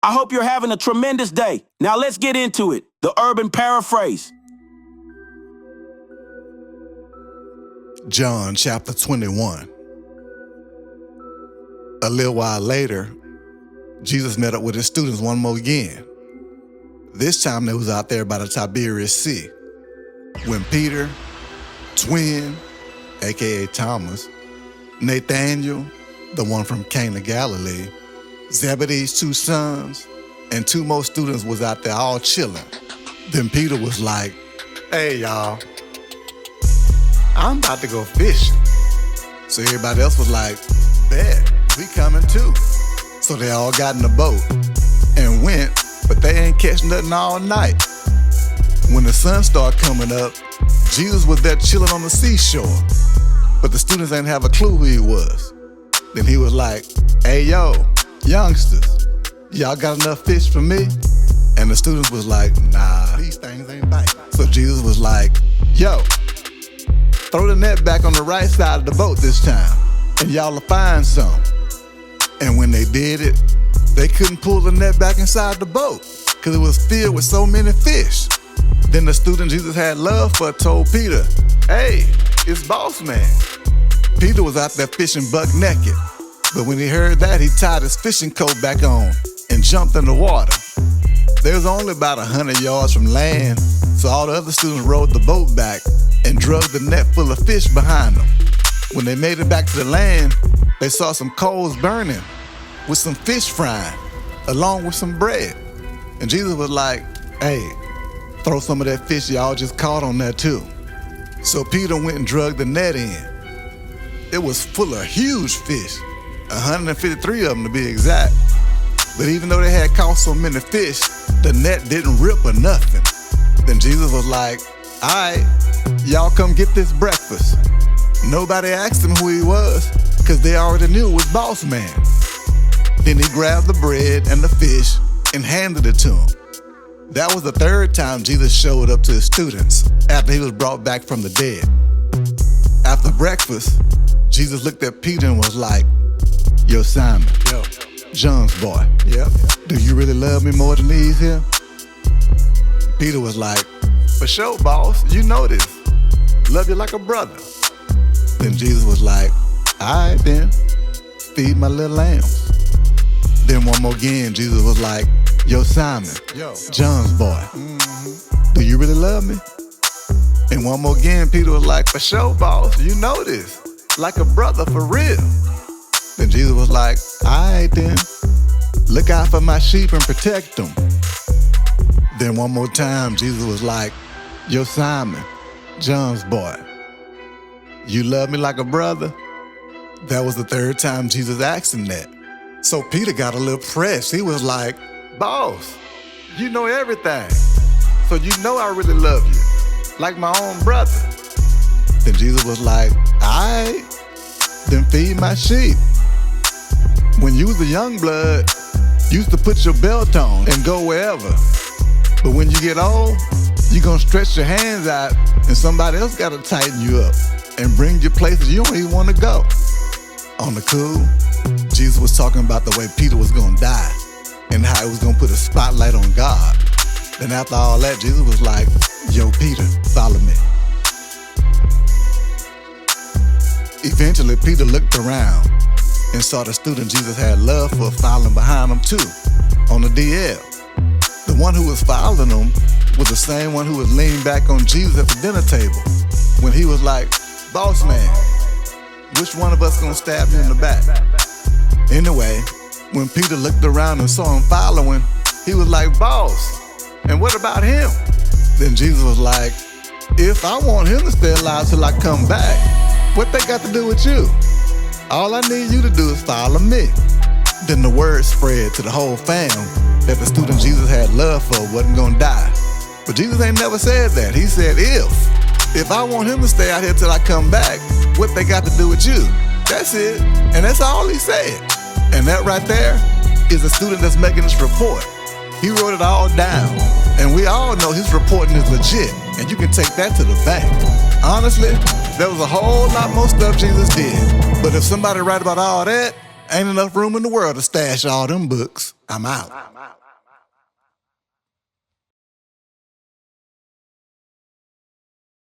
I hope you're having a tremendous day. Now let's get into it. The Urban Paraphrase. John chapter 21. A little while later, Jesus met up with his students one more again. This time they was out there by the Tiberias Sea. When Peter, twin, aka Thomas, Nathaniel, the one from Cana, Galilee, Zebedee's two sons, and two more students was out there all chilling. Then Peter was like, "Hey y'all, I'm about to go fishing." So everybody else was like, "Bet, we coming too." So they all got in the boat and went, but they ain't catch nothing all night. When the sun started coming up, Jesus was there chilling on the seashore, but the students didn't have a clue who he was. Then he was like, "Hey yo, youngsters, y'all got enough fish for me?" And the students was like, "Nah, these things ain't biting." So Jesus was like, "Yo, throw the net back on the right side of the boat this time, and y'all will find some." And when they did it, they couldn't pull the net back inside the boat because it was filled with so many fish. Then the student Jesus had love for told Peter, "Hey, it's boss man." Peter was out there fishing buck naked, but when he heard that, he tied his fishing coat back on and jumped in the water. They was only about 100 yards from land, so all the other students rowed the boat back and drug the net full of fish behind them. When they made it back to the land, they saw some coals burning with some fish frying, along with some bread. And Jesus was like, "Hey, throw some of that fish y'all just caught on there too." So Peter went and drug the net in. It was full of huge fish, 153 of them to be exact. But even though they had caught so many fish, the net didn't rip or nothing. Then Jesus was like, "All right, y'all come get this breakfast." Nobody asked him who he was, because they already knew it was boss man. Then he grabbed the bread and the fish and handed it to him. That was the third time Jesus showed up to his students after he was brought back from the dead. After breakfast, Jesus looked at Peter and was like, "Yo, Simon, yo, John's boy, yep, do you really love me more than these here?" Peter was like, "For sure, boss, you know this. Love you like a brother." Then Jesus was like, "All right then, feed my little lambs." Then one more again, Jesus was like, "Yo, Simon, yo, John's boy, do you really love me?" And one more again, Peter was like, "For sure, boss, you know this. Like a brother for real." Then Jesus was like, "All right then, look out for my sheep and protect them." Then one more time, Jesus was like, "Yo, Simon, John's boy, you love me like a brother?" That was the third time Jesus asked him that. So Peter got a little pressed. He was like, "Boss, you know everything. So you know I really love you, like my own brother." Then Jesus was like, "All right, then feed my sheep. When you was a young blood, you used to put your belt on and go wherever. But when you get old, you're gonna stretch your hands out and somebody else gotta tighten you up and bring you places you don't even wanna go." On the cool, Jesus was talking about the way Peter was gonna die and how he was gonna put a spotlight on God. Then after all that, Jesus was like, "Yo, Peter, follow me." Eventually, Peter looked around and saw the student Jesus had love for following behind him too, on the DL. The one who was following him was the same one who was leaning back on Jesus at the dinner table when he was like, "Boss man, which one of us gonna stab you in the back?" Anyway, when Peter looked around and saw him following, he was like, "Boss, and what about him?" Then Jesus was like, "If I want him to stay alive till I come back, what they got to do with you? All I need you to do is follow me." Then the word spread to the whole fam that the student Jesus had love for wasn't gonna die. But Jesus ain't never said that. He said, if I want him to stay out here till I come back, what they got to do with you? That's it. And that's all he said. And that right there is a student that's making this report. He wrote it all down. And we all know his reporting is legit. And you can take that to the bank. Honestly, there was a whole lot more stuff Jesus did. But if somebody write about all that, ain't enough room in the world to stash all them books. I'm out.